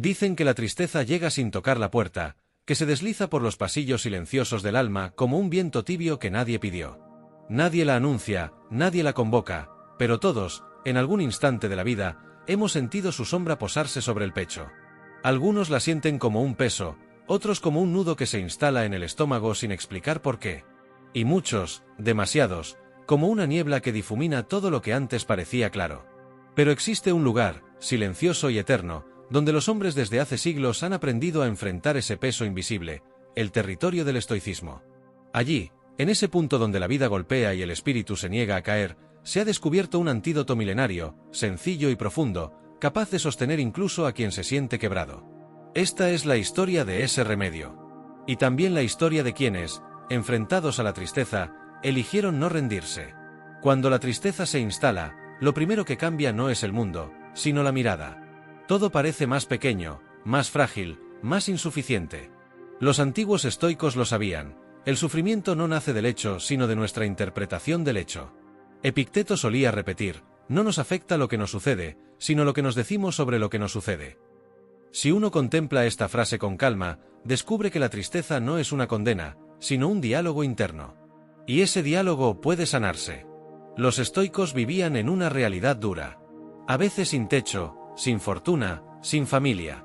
Dicen que la tristeza llega sin tocar la puerta, que se desliza por los pasillos silenciosos del alma como un viento tibio que nadie pidió. Nadie la anuncia, nadie la convoca, pero todos, en algún instante de la vida, hemos sentido su sombra posarse sobre el pecho. Algunos la sienten como un peso, otros como un nudo que se instala en el estómago sin explicar por qué. Y muchos, demasiados, como una niebla que difumina todo lo que antes parecía claro. Pero existe un lugar, silencioso y eterno, donde los hombres desde hace siglos han aprendido a enfrentar ese peso invisible, el territorio del estoicismo. Allí, en ese punto donde la vida golpea y el espíritu se niega a caer, se ha descubierto un antídoto milenario, sencillo y profundo, capaz de sostener incluso a quien se siente quebrado. Esta es la historia de ese remedio. Y también la historia de quienes, enfrentados a la tristeza, eligieron no rendirse. Cuando la tristeza se instala, lo primero que cambia no es el mundo, sino la mirada. Todo parece más pequeño, más frágil, más insuficiente. Los antiguos estoicos lo sabían. El sufrimiento no nace del hecho, sino de nuestra interpretación del hecho. Epicteto solía repetir: no nos afecta lo que nos sucede, sino lo que nos decimos sobre lo que nos sucede. Si uno contempla esta frase con calma, descubre que la tristeza no es una condena, sino un diálogo interno. Y ese diálogo puede sanarse. Los estoicos vivían en una realidad dura. A veces sin techo, sin fortuna, sin familia.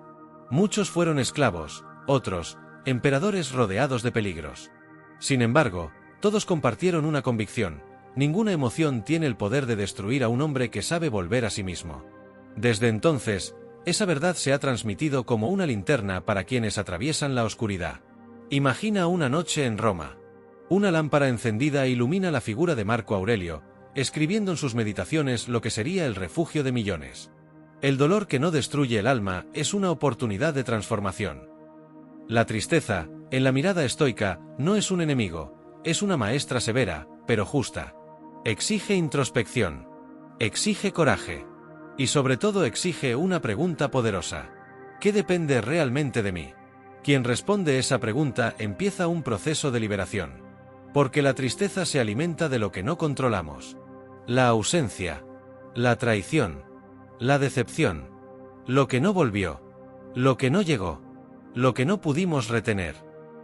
Muchos fueron esclavos, otros, emperadores rodeados de peligros. Sin embargo, todos compartieron una convicción: ninguna emoción tiene el poder de destruir a un hombre que sabe volver a sí mismo. Desde entonces, esa verdad se ha transmitido como una linterna para quienes atraviesan la oscuridad. Imagina una noche en Roma. Una lámpara encendida ilumina la figura de Marco Aurelio, escribiendo en sus meditaciones lo que sería el refugio de millones. El dolor que no destruye el alma es una oportunidad de transformación. La tristeza, en la mirada estoica, no es un enemigo, es una maestra severa, pero justa. Exige introspección. Exige coraje. Y sobre todo exige una pregunta poderosa: ¿qué depende realmente de mí? Quien responde esa pregunta empieza un proceso de liberación. Porque la tristeza se alimenta de lo que no controlamos. La ausencia. La traición. La decepción. Lo que no volvió. Lo que no llegó. Lo que no pudimos retener.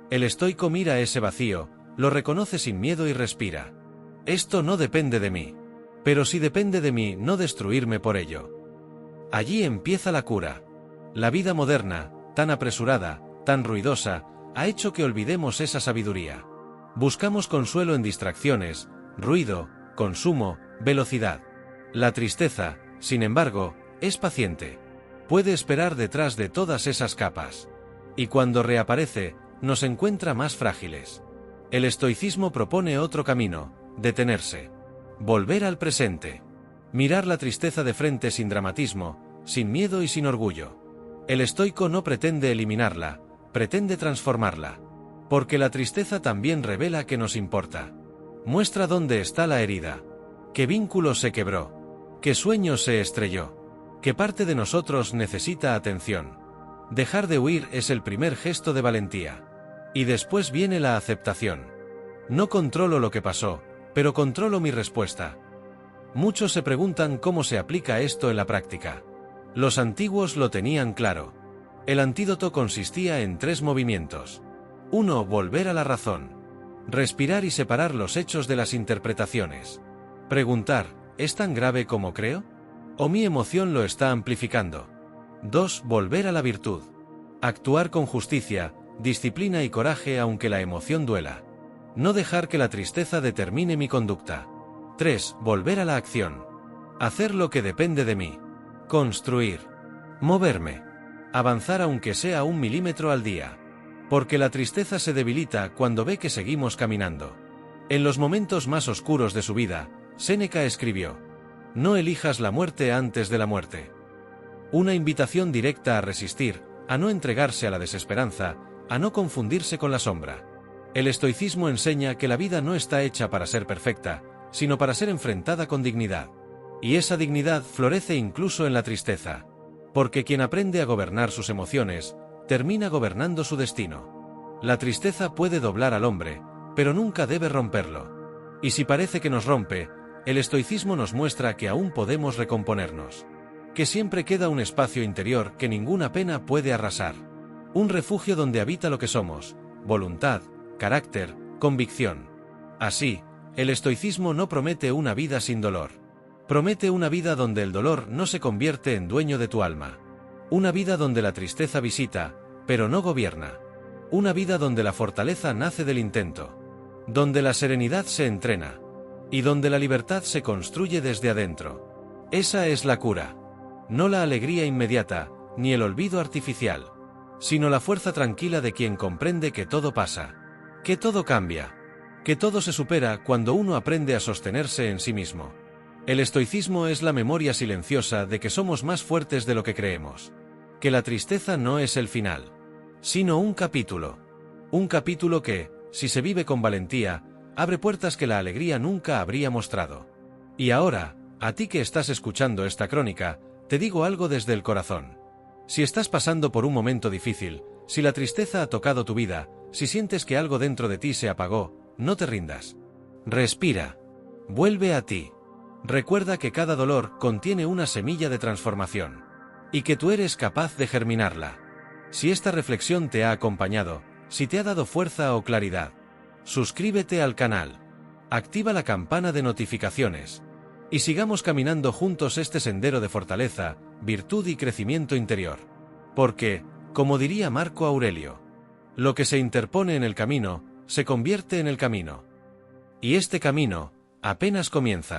El estoico mira ese vacío, lo reconoce sin miedo y respira. Esto no depende de mí. Pero sí depende de mí no destruirme por ello. Allí empieza la cura. La vida moderna, tan apresurada, tan ruidosa, ha hecho que olvidemos esa sabiduría. Buscamos consuelo en distracciones, ruido, consumo, velocidad. La tristeza, sin embargo, es paciente. Puede esperar detrás de todas esas capas. Y cuando reaparece, nos encuentra más frágiles. El estoicismo propone otro camino: detenerse. Volver al presente. Mirar la tristeza de frente sin dramatismo, sin miedo y sin orgullo. El estoico no pretende eliminarla, pretende transformarla. Porque la tristeza también revela que nos importa. Muestra dónde está la herida. Qué vínculo se quebró. Qué sueño se estrelló. Qué parte de nosotros necesita atención. Dejar de huir es el primer gesto de valentía. Y después viene la aceptación. No controlo lo que pasó, pero controlo mi respuesta. Muchos se preguntan cómo se aplica esto en la práctica. Los antiguos lo tenían claro. El antídoto consistía en 3 movimientos. 1. Volver a la razón. Respirar y separar los hechos de las interpretaciones. Preguntar: ¿es tan grave como creo? ¿O mi emoción lo está amplificando? 2. Volver a la virtud. Actuar con justicia, disciplina y coraje aunque la emoción duela. No dejar que la tristeza determine mi conducta. 3. Volver a la acción. Hacer lo que depende de mí. Construir. Moverme. Avanzar aunque sea 1 milímetro al día. Porque la tristeza se debilita cuando ve que seguimos caminando. En los momentos más oscuros de su vida, Séneca escribió: no elijas la muerte antes de la muerte. Una invitación directa a resistir, a no entregarse a la desesperanza, a no confundirse con la sombra. El estoicismo enseña que la vida no está hecha para ser perfecta, sino para ser enfrentada con dignidad. Y esa dignidad florece incluso en la tristeza. Porque quien aprende a gobernar sus emociones, termina gobernando su destino. La tristeza puede doblar al hombre, pero nunca debe romperlo. Y si parece que nos rompe, el estoicismo nos muestra que aún podemos recomponernos. que siempre queda un espacio interior que ninguna pena puede arrasar. Un refugio donde habita lo que somos: voluntad, carácter, convicción. Así, el estoicismo no promete una vida sin dolor. Promete una vida donde el dolor no se convierte en dueño de tu alma. Una vida donde la tristeza visita, pero no gobierna. Una vida donde la fortaleza nace del intento. Donde la serenidad se entrena. Y donde la libertad se construye desde adentro. Esa es la cura. No la alegría inmediata, ni el olvido artificial, sino la fuerza tranquila de quien comprende que todo pasa, que todo cambia, que todo se supera cuando uno aprende a sostenerse en sí mismo. El estoicismo es la memoria silenciosa de que somos más fuertes de lo que creemos, que la tristeza no es el final, sino un capítulo que, si se vive con valentía, abre puertas que la alegría nunca habría mostrado. Y ahora, a ti que estás escuchando esta crónica, te digo algo desde el corazón. Si estás pasando por un momento difícil, si la tristeza ha tocado tu vida, si sientes que algo dentro de ti se apagó, no te rindas. Respira. Vuelve a ti. Recuerda que cada dolor contiene una semilla de transformación. Y que tú eres capaz de germinarla. Si esta reflexión te ha acompañado, si te ha dado fuerza o claridad, suscríbete al canal. Activa la campana de notificaciones. Y sigamos caminando juntos este sendero de fortaleza, virtud y crecimiento interior. Porque, como diría Marco Aurelio, lo que se interpone en el camino, se convierte en el camino. Y este camino, apenas comienza.